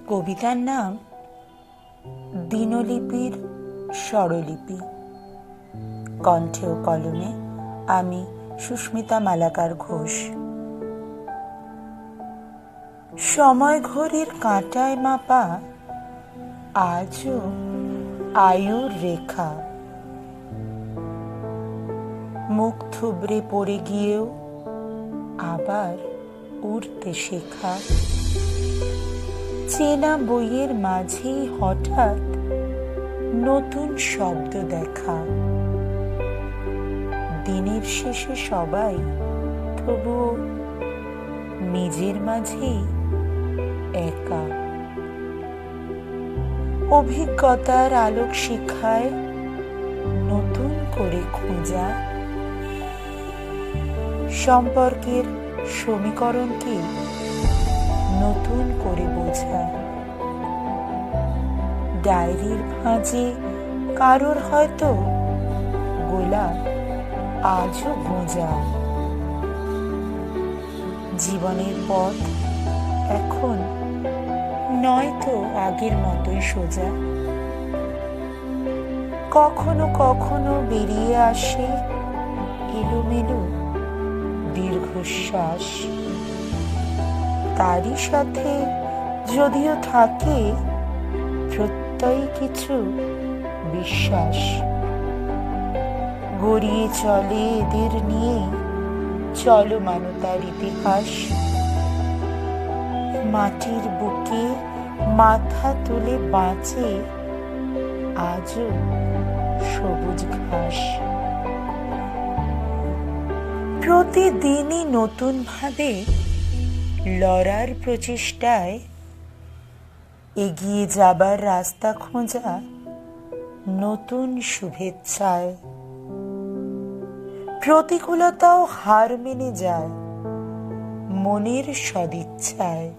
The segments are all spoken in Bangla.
কবিতার নাম দিনলিপির স্বরলিপি। কণ্ঠে ও কলমে আমি সুস্মিতা মালাকার ঘোষ। সময় ঘড়ির কাঁটায় মাপা আজও আয়ুর রেখা, মুখ থুবড়ে পড়ে গিয়েও আবার উড়তে শেখা। চেনা বইয়ের মাঝেই হঠাৎ নতুন শব্দ দেখা। দিনের শেষে সবাই তবুও নিজের মাঝেই একা। অভিজ্ঞতার আলোক শিখায় নতুন করে খোঁজা। সম্পর্কের সমীকরণকে নতুন করে বোঝা। ডায়েরির ভাঁজে কারোর হয়তো গোলাপ আজও গোঁজা। জীবনের পথ এখন নয়তো আগের মতোই সোজা। কখনো কখনো বেরিয়ে আসে এলোমেলো দীর্ঘশ্বাস। তারই সাথে যদিও থাকে প্রত্যয় কিছু বিশ্বাস। গড়িয়ে চলে এদের নিয়ে চলমানতার ইতিহাস। মাটির বুকে মাথা তুলে বাঁচে আজও সবুজ ঘাস। প্রতিদিনই নতুন ভাবে লড়ার প্রচেষ্টায় এগিয়ে যাবার রাস্তা খোঁজা নতুন শুভেচ্ছায়। প্রতিকূলতাও হার মেনে যায় মনের সদিচ্ছায়।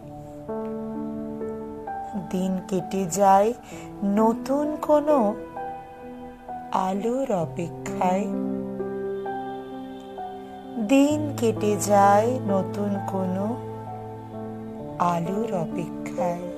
দিন কেটে যায় নতুন কোনো আলোর অপেক্ষায়। দিন কেটে যায় নতুন কোনো আলোর অপেক্ষায়।